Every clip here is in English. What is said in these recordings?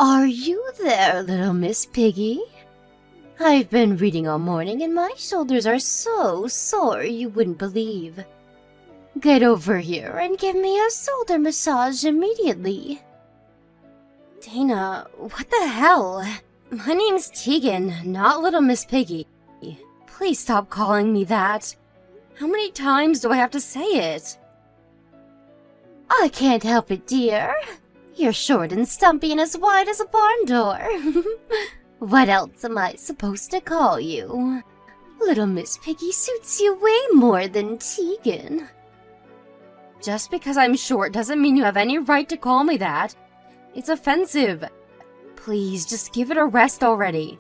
Are you there, little Miss Piggy? I've been reading all morning and my shoulders are so sore you wouldn't believe. Get over here and give me a shoulder massage immediately. Dana, what the hell? My name's Tegan, not little Miss Piggy. Please stop calling me that. How many times do I have to say it? I can't help it, dear. You're short and stumpy and as wide as a barn door. What else am I supposed to call you? Little Miss Piggy suits you way more than Tegan. Just because I'm short doesn't mean you have any right to call me that. It's offensive. Please, just give it a rest already.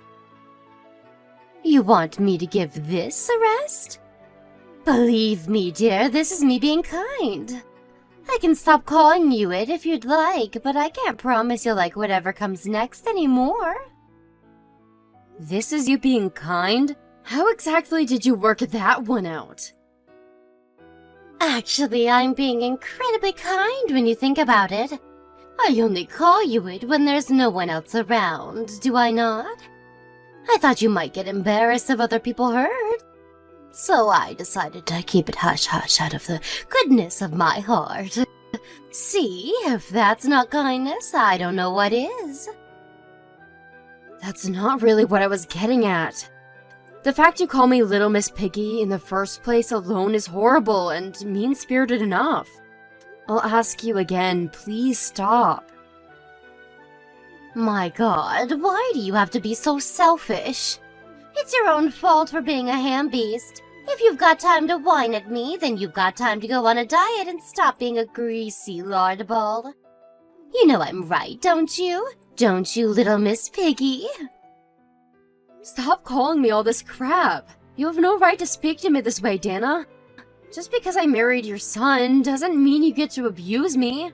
You want me to give this a rest? Believe me, dear, this is me being kind. I can stop calling you it if you'd like, but I can't promise you'll like whatever comes next anymore. This is you being kind? How exactly did you work that one out? Actually, I'm being incredibly kind when you think about it. I only call you it when there's no one else around, do I not? I thought you might get embarrassed if other people heard. So I decided to keep it hush-hush out of the goodness of my heart. See, if that's not kindness, I don't know what is. That's not really what I was getting at. The fact you call me Little Miss Piggy in the first place alone is horrible and mean-spirited enough. I'll ask you again, please stop. My God, why do you have to be so selfish? It's your own fault for being a ham beast. If you've got time to whine at me, then you've got time to go on a diet and stop being a greasy lard ball. You know I'm right, don't you? Don't you, Little Miss Piggy? Stop calling me all this crap. You have no right to speak to me this way, Dana. Just because I married your son doesn't mean you get to abuse me.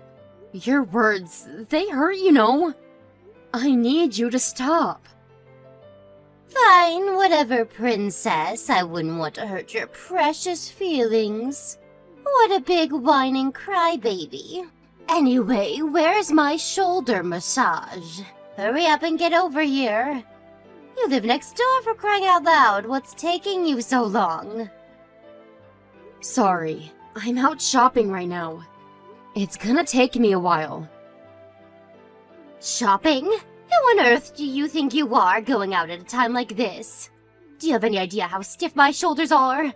Your words, they hurt, you know. I need you to stop. Fine, whatever, princess. I wouldn't want to hurt your precious feelings. What a big whining crybaby. Anyway, where's my shoulder massage? Hurry up and get over here. You live next door, for crying out loud. What's taking you so long? Sorry, I'm out shopping right now. It's gonna take me a while. Shopping? Who on earth do you think you are, going out at a time like this? Do you have any idea how stiff my shoulders are?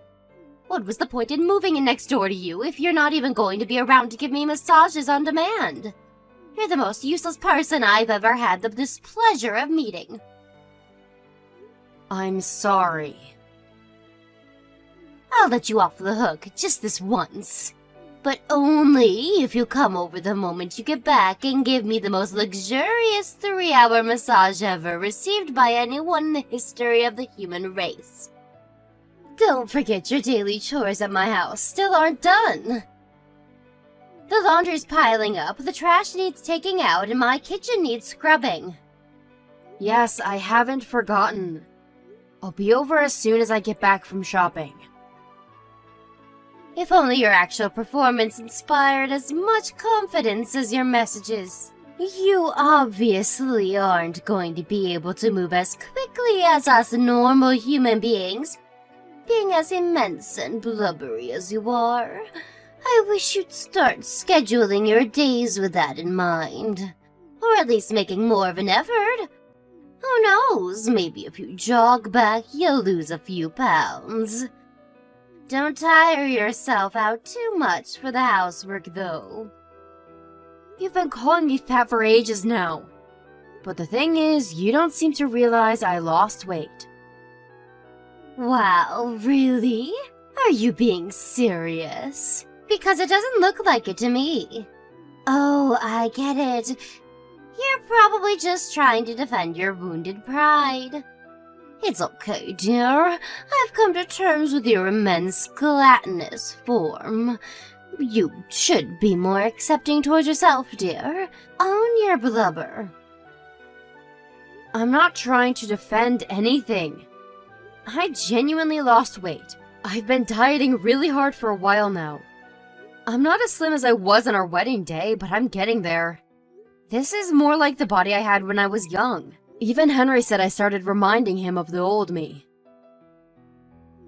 What was the point in moving in next door to you if you're not even going to be around to give me massages on demand? You're the most useless person I've ever had the displeasure of meeting. I'm sorry. I'll let you off the hook just this once. But only if you come over the moment you get back and give me the most luxurious 3-hour massage ever received by anyone in the history of the human race. Don't forget your daily chores at my house still aren't done. The laundry's piling up, the trash needs taking out, and my kitchen needs scrubbing. Yes, I haven't forgotten. I'll be over as soon as I get back from shopping. If only your actual performance inspired as much confidence as your messages. You obviously aren't going to be able to move as quickly as us normal human beings, being as immense and blubbery as you are. I wish you'd start scheduling your days with that in mind. Or at least making more of an effort. Who knows, maybe if you jog back, you'll lose a few pounds. Don't tire yourself out too much for the housework, though. You've been calling me fat for ages now. But the thing is, you don't seem to realize I lost weight. Wow, really? Are you being serious? Because it doesn't look like it to me. Oh, I get it. You're probably just trying to defend your wounded pride. It's okay, dear. I've come to terms with your immense gelatinous form. You should be more accepting towards yourself, dear. Own your blubber. I'm not trying to defend anything. I genuinely lost weight. I've been dieting really hard for a while now. I'm not as slim as I was on our wedding day, but I'm getting there. This is more like the body I had when I was young. Even Henry said I started reminding him of the old me.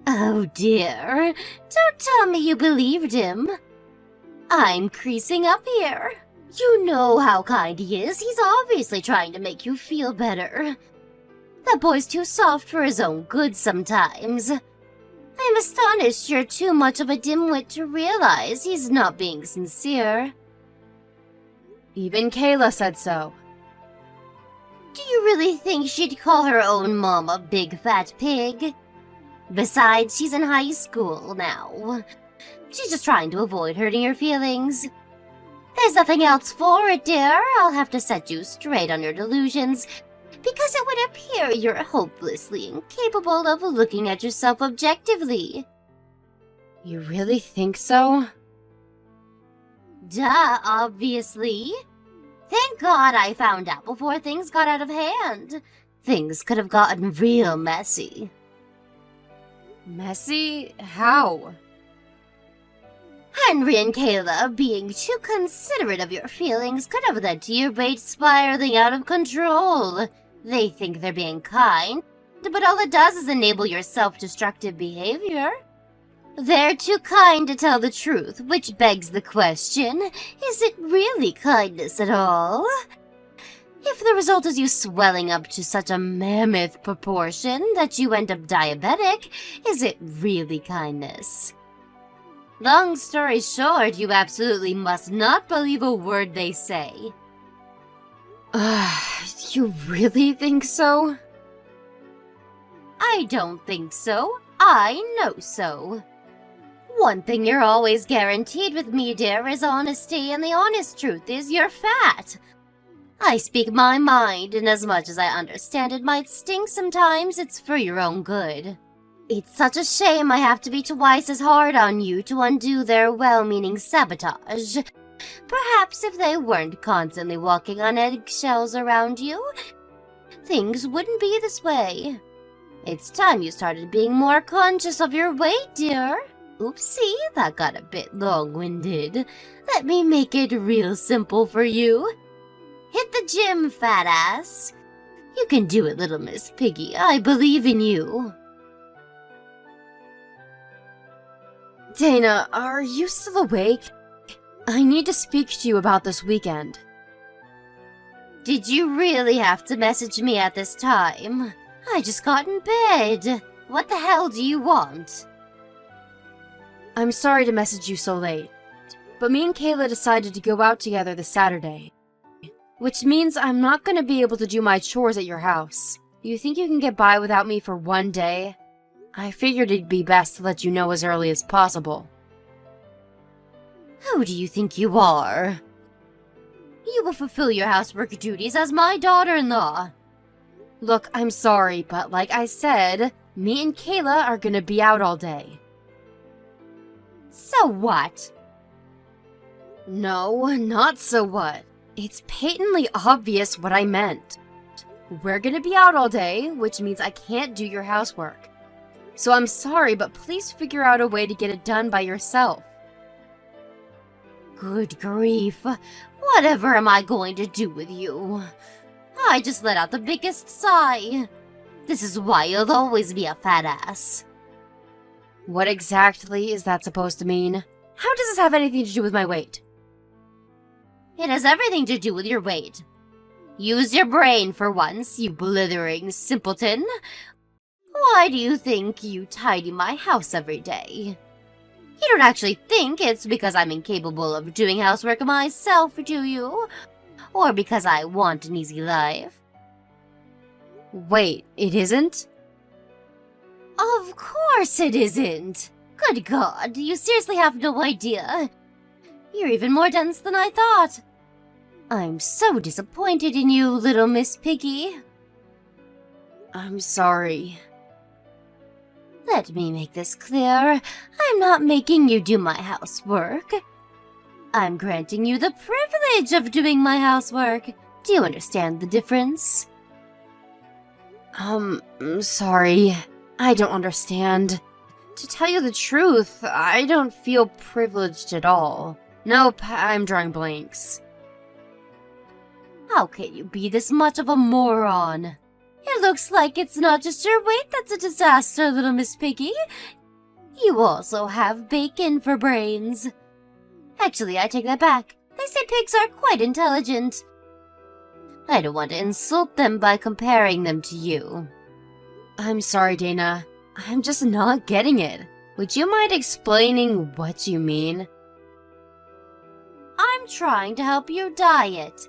Oh dear, don't tell me you believed him. I'm creasing up here. You know how kind he is. He's obviously trying to make you feel better. That boy's too soft for his own good sometimes. I'm astonished you're too much of a dimwit to realize he's not being sincere. Even Kayla said so. Do you really think she'd call her own mom a big fat pig? Besides, she's in high school now. She's just trying to avoid hurting your feelings. There's nothing else for it, dear. I'll have to set you straight on your delusions, because it would appear you're hopelessly incapable of looking at yourself objectively. You really think so? Duh, obviously. Thank God I found out before things got out of hand. Things could have gotten real messy. Messy? How? Henry and Kayla being too considerate of your feelings could have led to your weight spiraling out of control. They think they're being kind, but all it does is enable your self-destructive behavior. They're too kind to tell the truth, which begs the question, is it really kindness at all? If the result is you swelling up to such a mammoth proportion that you end up diabetic, is it really kindness? Long story short, you absolutely must not believe a word they say. You really think so? I don't think so. I know so. One thing you're always guaranteed with me, dear, is honesty, and the honest truth is you're fat. I speak my mind, and as much as I understand it might sting sometimes, it's for your own good. It's such a shame I have to be twice as hard on you to undo their well-meaning sabotage. Perhaps if they weren't constantly walking on eggshells around you, things wouldn't be this way. It's time you started being more conscious of your weight, dear. Oopsie, that got a bit long-winded. Let me make it real simple for you. Hit the gym, fat ass. You can do it, little Miss Piggy. I believe in you. Dana, are you still awake? I need to speak to you about this weekend. Did you really have to message me at this time? I just got in bed. What the hell do you want? I'm sorry to message you so late, but me and Kayla decided to go out together this Saturday, which means I'm not going to be able to do my chores at your house. You think you can get by without me for one day? I figured it'd be best to let you know as early as possible. Who do you think you are? You will fulfill your housework duties as my daughter-in-law. Look, I'm sorry, but like I said, me and Kayla are gonna be out all day. So what? No, not so what. It's patently obvious what I meant. We're gonna be out all day, which means I can't do your housework. So I'm sorry, but please figure out a way to get it done by yourself. Good grief. Whatever am I going to do with you? I just let out the biggest sigh. This is why you'll always be a fat ass. What exactly is that supposed to mean? How does this have anything to do with my weight? It has everything to do with your weight. Use your brain for once, you blithering simpleton. Why do you think you tidy my house every day? You don't actually think it's because I'm incapable of doing housework myself, do you? Or because I want an easy life? Wait, it isn't? Of course it isn't! Good God, you seriously have no idea. You're even more dense than I thought. I'm so disappointed in you, little Miss Piggy. I'm sorry. Let me make this clear. I'm not making you do my housework. I'm granting you the privilege of doing my housework. Do you understand the difference? Sorry. I don't understand. To tell you the truth, I don't feel privileged at all. Nope, I'm drawing blanks. How can you be this much of a moron? It looks like it's not just your weight that's a disaster, little Miss Piggy. You also have bacon for brains. Actually, I take that back. They say pigs are quite intelligent. I don't want to insult them by comparing them to you. I'm sorry, Dana. I'm just not getting it. Would you mind explaining what you mean? I'm trying to help you diet.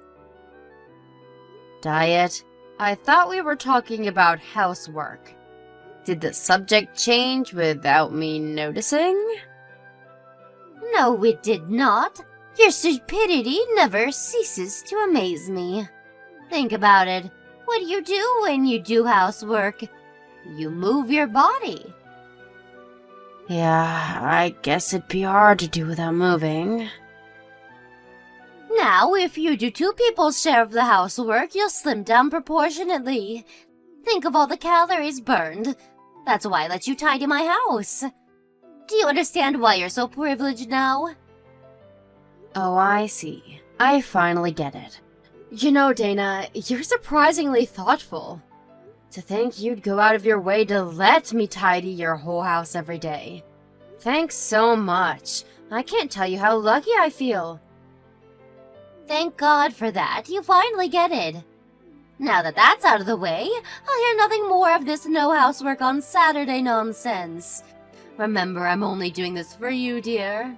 Diet? I thought we were talking about housework. Did the subject change without me noticing? No, it did not. Your stupidity never ceases to amaze me. Think about it. What do you do when you do housework? You move your body. Yeah, I guess it'd be hard to do without moving. Now, if you do two people's share of the housework, you'll slim down proportionately. Think of all the calories burned. That's why I let you tidy my house. Do you understand why you're so privileged now? Oh, I see. I finally get it. You know, Dana, you're surprisingly thoughtful. To think you'd go out of your way to let me tidy your whole house every day. Thanks so much. I can't tell you how lucky I feel. Thank God for that. You finally get it. Now that that's out of the way, I'll hear nothing more of this no housework on Saturday nonsense. Remember, I'm only doing this for you, dear.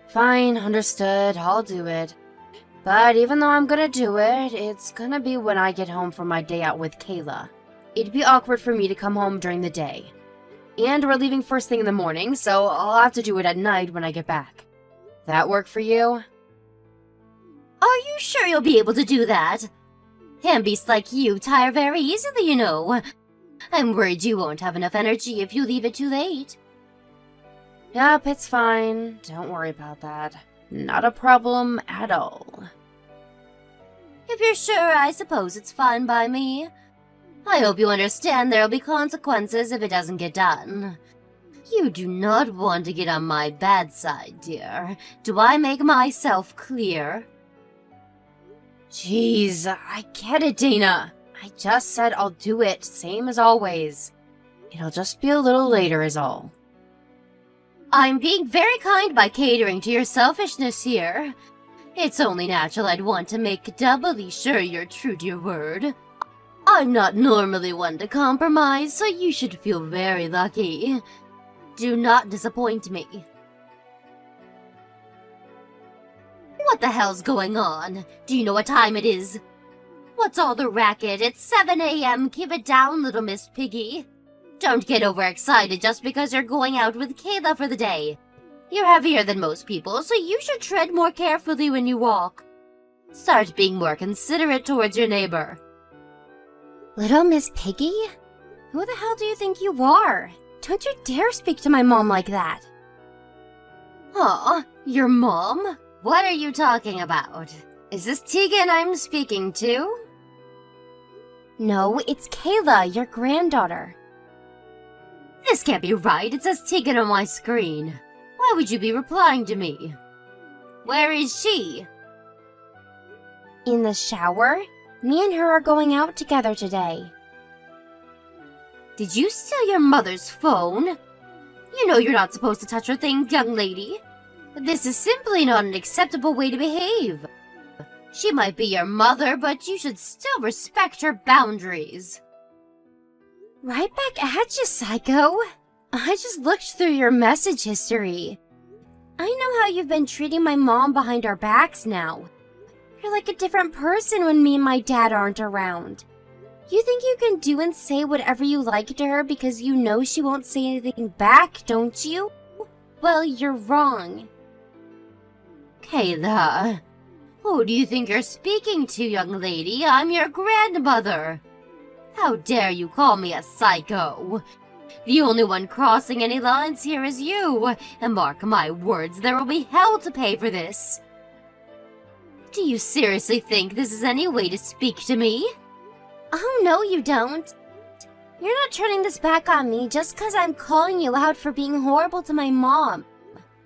Fine, understood. I'll do it. But even though I'm gonna do it, it's gonna be when I get home from my day out with Kayla. It'd be awkward for me to come home during the day. And we're leaving first thing in the morning, so I'll have to do it at night when I get back. That work for you? Are you sure you'll be able to do that? Handbeasts like you tire very easily, you know. I'm worried you won't have enough energy if you leave it too late. Yep, it's fine. Don't worry about that. Not a problem at all. If you're sure, I suppose it's fine by me. I hope you understand there'll be consequences if it doesn't get done. You do not want to get on my bad side, dear. Do I make myself clear? Jeez, I get it, Dana. I just said I'll do it, same as always. It'll just be a little later is all. I'm being very kind by catering to your selfishness here. It's only natural I'd want to make doubly sure you're true to your word. I'm not normally one to compromise, so you should feel very lucky. Do not disappoint me. What the hell's going on? Do you know what time it is? What's all the racket? It's 7 a.m. Keep it down, little Miss Piggy. Don't get overexcited just because you're going out with Kayla for the day. You're heavier than most people, so you should tread more carefully when you walk. Start being more considerate towards your neighbor. Little Miss Piggy? Who the hell do you think you are? Don't you dare speak to my mom like that. Aw, your mom? What are you talking about? Is this Tegan I'm speaking to? No, it's Kayla, your granddaughter. This can't be right. It says Tegan on my screen. Why would you be replying to me? Where is she? In the shower? Me and her are going out together today. Did you steal your mother's phone? You know you're not supposed to touch her things, young lady. This is simply not an acceptable way to behave. She might be your mother, but you should still respect her boundaries. Right back at you, psycho. I just looked through your message history. I know how you've been treating my mom behind our backs now. You're like a different person when me and my dad aren't around. You think you can do and say whatever you like to her because you know she won't say anything back, don't you? Well, you're wrong. Kayla, who do you think you're speaking to, young lady? I'm your grandmother. How dare you call me a psycho? The only one crossing any lines here is you, and mark my words, there will be hell to pay for this. Do you seriously think this is any way to speak to me? Oh, no, you don't. You're not turning this back on me just because I'm calling you out for being horrible to my mom.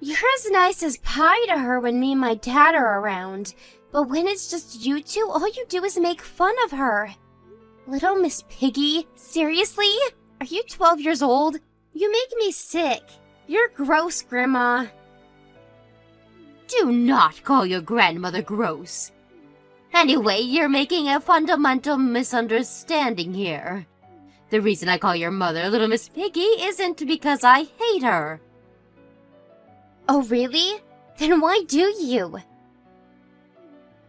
You're as nice as pie to her when me and my dad are around. But when it's just you two, all you do is make fun of her. Little Miss Piggy? Seriously? Are you 12 years old? You make me sick. You're gross, Grandma. Do not call your grandmother gross. Anyway, you're making a fundamental misunderstanding here. The reason I call your mother Little Miss Piggy isn't because I hate her. Oh, really? Then why do you?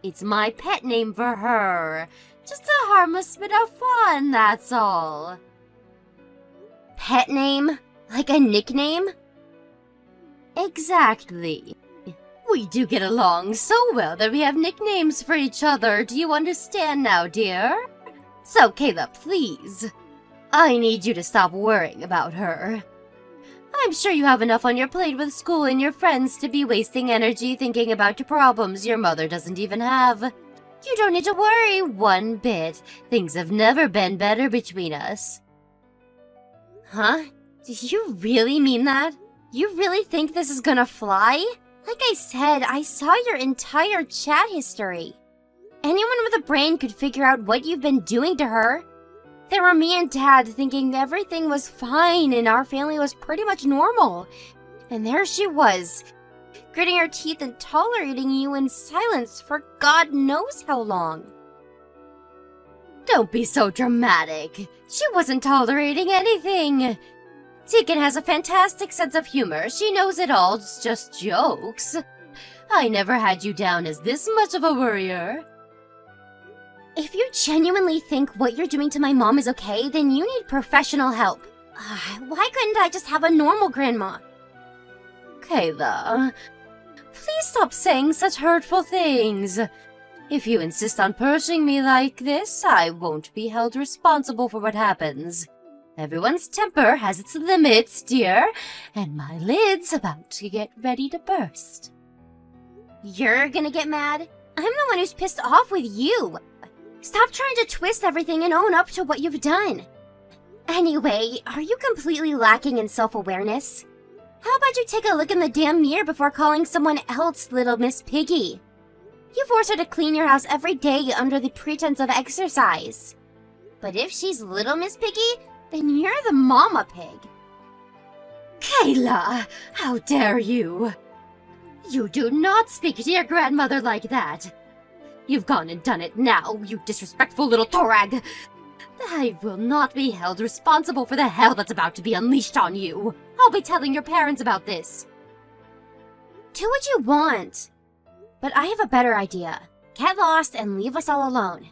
It's my pet name for her. Just a harmless bit of fun, that's all. Pet name? Like a nickname? Exactly. We do get along so well that we have nicknames for each other. Do you understand now, dear? So, Kayla, please. I need you to stop worrying about her. I'm sure you have enough on your plate with school and your friends to be wasting energy thinking about your problems your mother doesn't even have. You don't need to worry one bit. Things have never been better between us. Huh? Do you really mean that? You really think this is gonna fly? Like I said, I saw your entire chat history. Anyone with a brain could figure out what you've been doing to her. There were me and Dad thinking everything was fine and our family was pretty much normal. And there she was, gritting her teeth and tolerating you in silence for God knows how long. Don't be so dramatic. She wasn't tolerating anything. Tegan has a fantastic sense of humor. She knows it all, it's just jokes. I never had you down as this much of a worrier. If you genuinely think what you're doing to my mom is okay, then you need professional help. Why couldn't I just have a normal grandma? Kayla, please stop saying such hurtful things. If you insist on pushing me like this, I won't be held responsible for what happens. Everyone's temper has its limits, dear, and my lid's about to get ready to burst. You're gonna get mad? I'm the one who's pissed off with you. Stop trying to twist everything and own up to what you've done. Anyway, are you completely lacking in self-awareness? How about you take a look in the damn mirror before calling someone else Little Miss Piggy? You force her to clean your house every day under the pretense of exercise. But if she's Little Miss Piggy, then you're the mama pig. Kayla, how dare you? You do not speak to your grandmother like that. You've gone and done it now, you disrespectful little torag. I will not be held responsible for the hell that's about to be unleashed on you. I'll be telling your parents about this. Do what you want. But I have a better idea. Get lost and leave us all alone.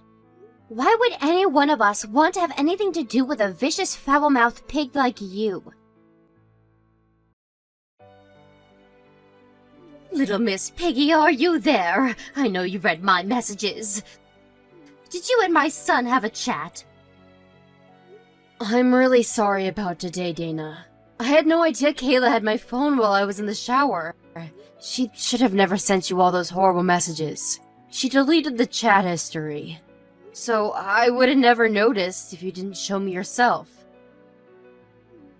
Why would any one of us want to have anything to do with a vicious, foul-mouthed pig like you? Little Miss Piggy, are you there? I know you read my messages. Did you and my son have a chat? I'm really sorry about today, Dana. I had no idea Kayla had my phone while I was in the shower. She should have never sent you all those horrible messages. She deleted the chat history. So I would have never noticed if you didn't show me yourself.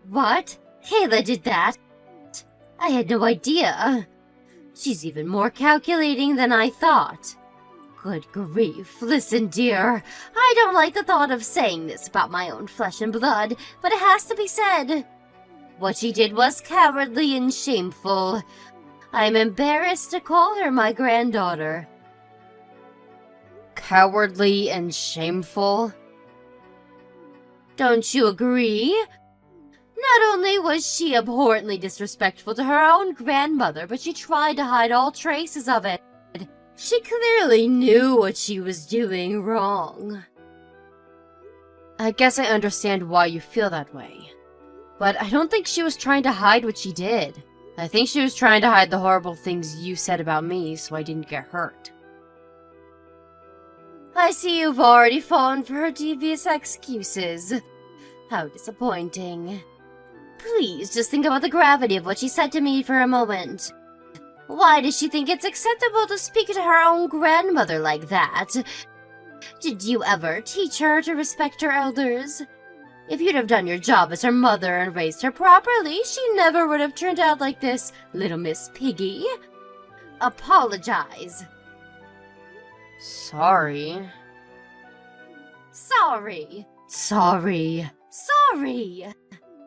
What? Kayla did that? I had no idea. She's even more calculating than I thought. Good grief. Listen, dear. I don't like the thought of saying this about my own flesh and blood, but it has to be said. What she did was cowardly and shameful. I'm embarrassed to call her my granddaughter. Cowardly and shameful? Don't you agree? Not only was she abhorrently disrespectful to her own grandmother, but she tried to hide all traces of it. She clearly knew what she was doing wrong. I guess I understand why you feel that way. But I don't think she was trying to hide what she did. I think she was trying to hide the horrible things you said about me so I didn't get hurt. I see you've already fallen for her devious excuses. How disappointing. Please just think about the gravity of what she said to me for a moment. Why does she think it's acceptable to speak to her own grandmother like that? Did you ever teach her to respect her elders? If you'd have done your job as her mother and raised her properly, she never would have turned out like this, Little Miss Piggy. Apologize. Sorry. Sorry. Sorry. Sorry.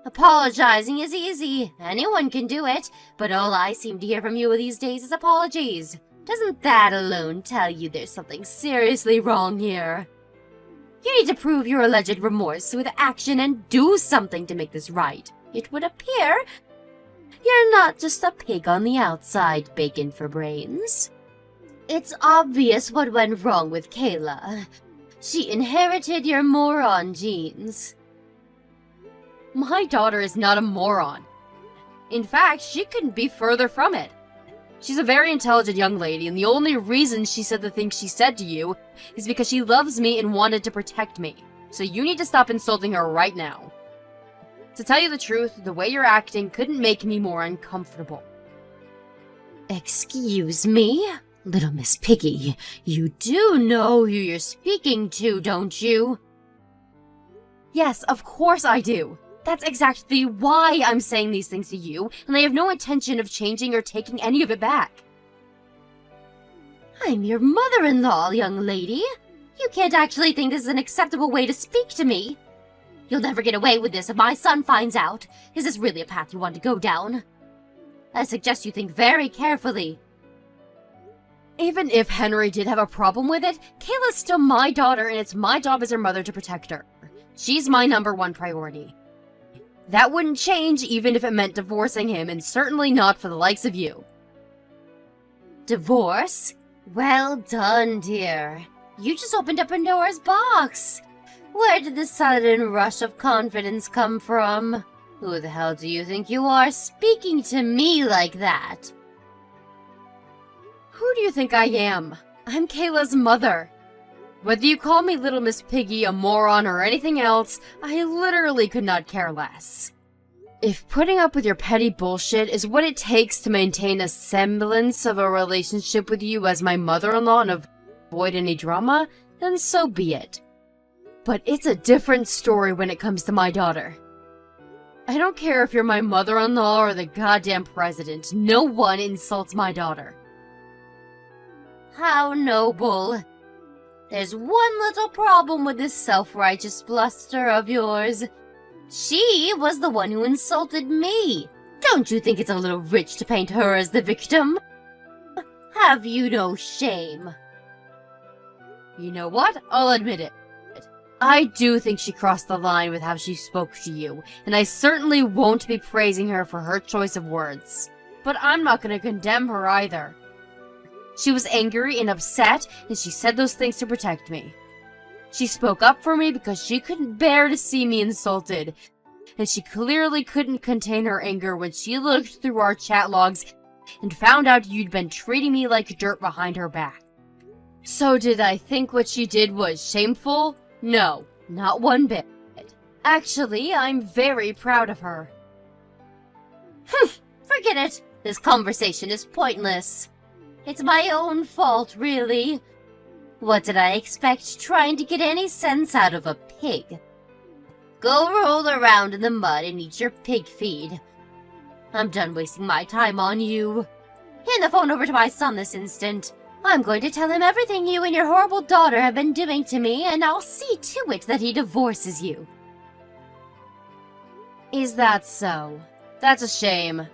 Apologizing is easy. Anyone can do it. But all I seem to hear from you these days is apologies. Doesn't that alone tell you there's something seriously wrong here? You need to prove your alleged remorse with action and do something to make this right. It would appear you're not just a pig on the outside, bacon for brains. It's obvious what went wrong with Kayla. She inherited your moron genes. My daughter is not a moron. In fact, she couldn't be further from it. She's a very intelligent young lady, and the only reason she said the things she said to you is because she loves me and wanted to protect me. So you need to stop insulting her right now. To tell you the truth, the way you're acting couldn't make me more uncomfortable. Excuse me? Little Miss Piggy, you do know who you're speaking to, don't you? Yes, of course I do. That's exactly why I'm saying these things to you, and I have no intention of changing or taking any of it back. I'm your mother-in-law, young lady. You can't actually think this is an acceptable way to speak to me. You'll never get away with this if my son finds out. Is this really a path you want to go down? I suggest you think very carefully. Even if Henry did have a problem with it, Kayla's still my daughter, and it's my job as her mother to protect her. She's my #1 priority. That wouldn't change even if it meant divorcing him, and certainly not for the likes of you. Divorce? Well done, dear. You just opened up Pandora's box. Where did this sudden rush of confidence come from? Who the hell do you think you are, speaking to me like that? Who do you think I am? I'm Kayla's mother. Whether you call me Little Miss Piggy, a moron, or anything else, I literally could not care less. If putting up with your petty bullshit is what it takes to maintain a semblance of a relationship with you as my mother-in-law and avoid any drama, then so be it. But it's a different story when it comes to my daughter. I don't care if you're my mother-in-law or the goddamn president. No one insults my daughter. How noble. There's one little problem with this self-righteous bluster of yours. She was the one who insulted me. Don't you think it's a little rich to paint her as the victim? Have you no shame? You know what? I'll admit it. I do think she crossed the line with how she spoke to you, and I certainly won't be praising her for her choice of words. But I'm not going to condemn her either. She was angry and upset, and she said those things to protect me. She spoke up for me because she couldn't bear to see me insulted, and she clearly couldn't contain her anger when she looked through our chat logs and found out you'd been treating me like dirt behind her back. So did I think what she did was shameful? No, not one bit. Actually, I'm very proud of her. Forget it. This conversation is pointless. It's my own fault, really. What did I expect trying to get any sense out of a pig? Go roll around in the mud and eat your pig feed. I'm done wasting my time on you. Hand the phone over to my son this instant. I'm going to tell him everything you and your horrible daughter have been doing to me, and I'll see to it that he divorces you. Is that so? That's a shame.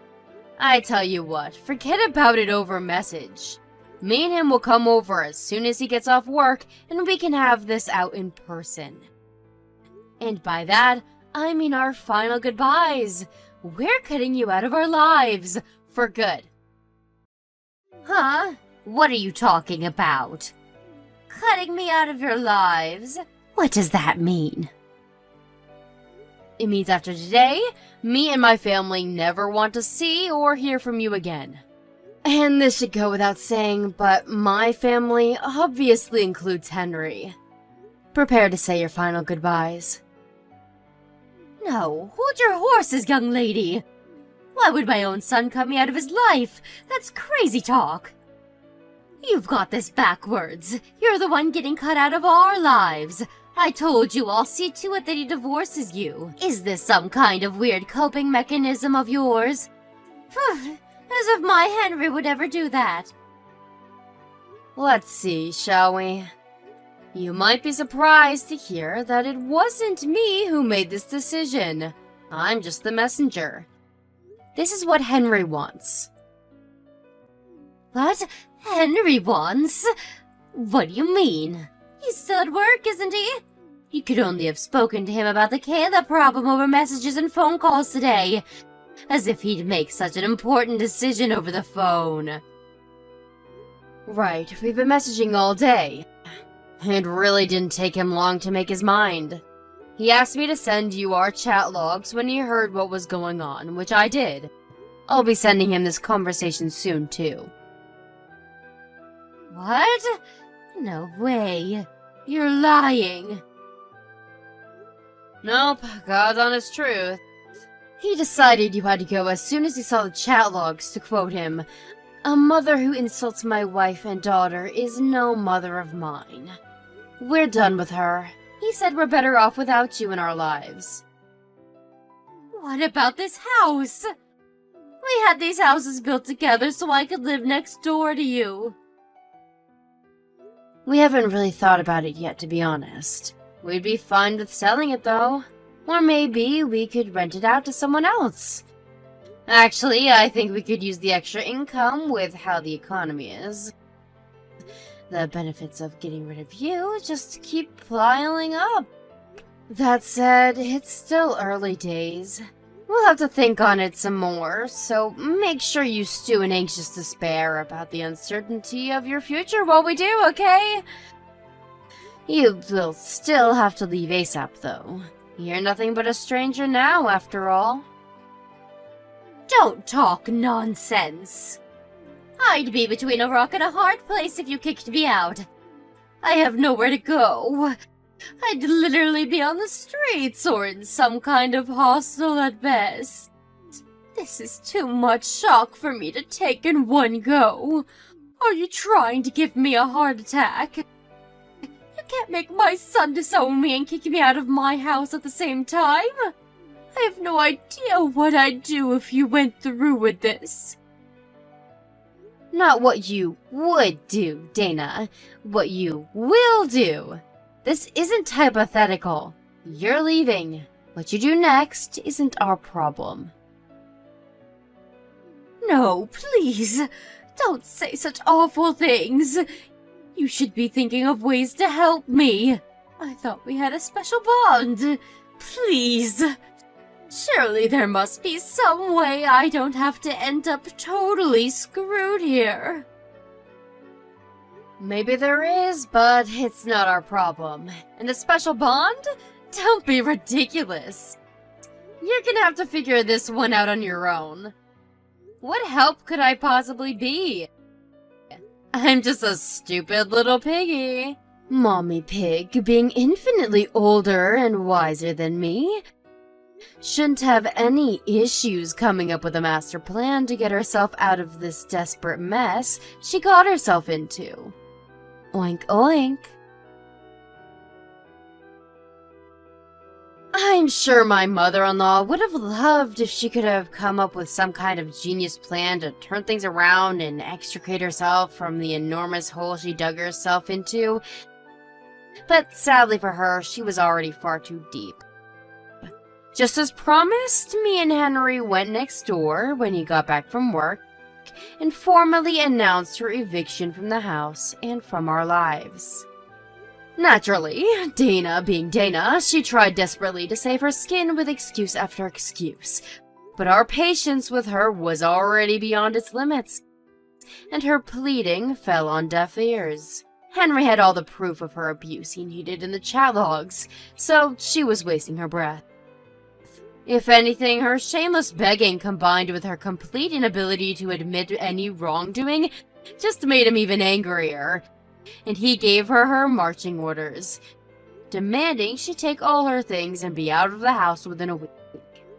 I tell you what, forget about it over message. Me and him will come over as soon as he gets off work, and we can have this out in person. And by that, I mean our final goodbyes. We're cutting you out of our lives, for good. Huh? What are you talking about? Cutting me out of your lives? What does that mean? It means after today, me and my family never want to see or hear from you again. And this should go without saying, but my family obviously includes Henry. Prepare to say your final goodbyes. No, hold your horses, young lady. Why would my own son cut me out of his life? That's crazy talk. You've got this backwards. You're the one getting cut out of our lives. I told you I'll see to it that he divorces you. Is this some kind of weird coping mechanism of yours? As if my Henry would ever do that. Let's see, shall we? You might be surprised to hear that it wasn't me who made this decision. I'm just the messenger. This is what Henry wants. What? Henry wants? What do you mean? He's still at work, isn't he? You could only have spoken to him about the Kayla problem over messages and phone calls today. As if he'd make such an important decision over the phone. Right, we've been messaging all day. It really didn't take him long to make his mind. He asked me to send you our chat logs when he heard what was going on, which I did. I'll be sending him this conversation soon, too. What? No way. You're lying. Nope, God's honest truth. He decided you had to go as soon as he saw the chat logs, to quote him. A mother who insults my wife and daughter is no mother of mine. We're done with her. He said we're better off without you in our lives. What about this house? We had these houses built together so I could live next door to you. We haven't really thought about it yet, to be honest. We'd be fine with selling it, though. Or maybe we could rent it out to someone else. Actually, I think we could use the extra income with how the economy is. The benefits of getting rid of you just keep piling up. That said, it's still early days. We'll have to think on it some more, so make sure you stew in anxious despair about the uncertainty of your future while we do, okay? You will still have to leave ASAP, though. You're nothing but a stranger now, after all. Don't talk nonsense. I'd be between a rock and a hard place if you kicked me out. I have nowhere to go. I'd literally be on the streets or in some kind of hostel at best. This is too much shock for me to take in one go. Are you trying to give me a heart attack? You can't make my son disown me and kick me out of my house at the same time. I have no idea what I'd do if you went through with this. Not what you would do, Dana. What you will do. This isn't hypothetical. You're leaving. What you do next isn't our problem. No, please. Don't say such awful things. You should be thinking of ways to help me. I thought we had a special bond. Please. Surely there must be some way I don't have to end up totally screwed here. Maybe there is, but it's not our problem. And a special bond? Don't be ridiculous. You're gonna have to figure this one out on your own. What help could I possibly be? I'm just a stupid little piggy. Mommy Pig, being infinitely older and wiser than me, shouldn't have any issues coming up with a master plan to get herself out of this desperate mess she got herself into. Oink oink. I'm sure my mother-in-law would have loved if she could have come up with some kind of genius plan to turn things around and extricate herself from the enormous hole she dug herself into. But sadly for her, she was already far too deep. Just as promised, me and Henry went next door when he got back from work and formally announced her eviction from the house and from our lives. Naturally, Dana being Dana, she tried desperately to save her skin with excuse after excuse. But our patience with her was already beyond its limits, and her pleading fell on deaf ears. Henry had all the proof of her abuse he needed in the chat logs, so she was wasting her breath. If anything, her shameless begging combined with her complete inability to admit any wrongdoing just made him even angrier, and he gave her her marching orders, demanding she take all her things and be out of the house within a week.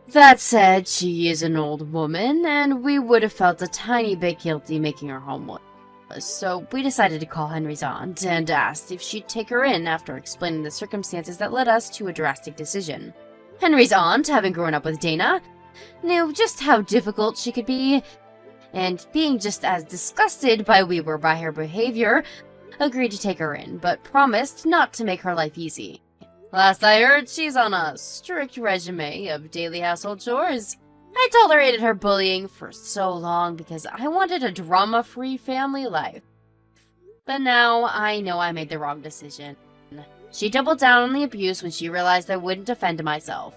That said, she is an old woman, and we would have felt a tiny bit guilty making her homeless, so we decided to call Henry's aunt and asked if she'd take her in after explaining the circumstances that led us to a drastic decision. Henry's aunt, having grown up with Dana, knew just how difficult she could be, and being just as disgusted by we were by her behavior, agreed to take her in, but promised not to make her life easy. Last I heard, she's on a strict regimen of daily household chores. I tolerated her bullying for so long because I wanted a drama-free family life. But now I know I made the wrong decision. She doubled down on the abuse when she realized I wouldn't defend myself,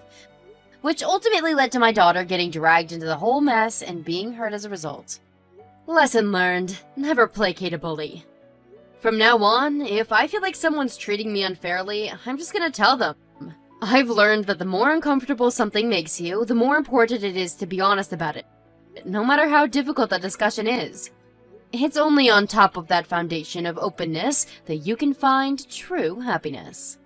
which ultimately led to my daughter getting dragged into the whole mess and being hurt as a result. Lesson learned, never placate a bully. From now on, if I feel like someone's treating me unfairly, I'm just gonna tell them. I've learned that the more uncomfortable something makes you, the more important it is to be honest about it, no matter how difficult that discussion is. It's only on top of that foundation of openness that you can find true happiness.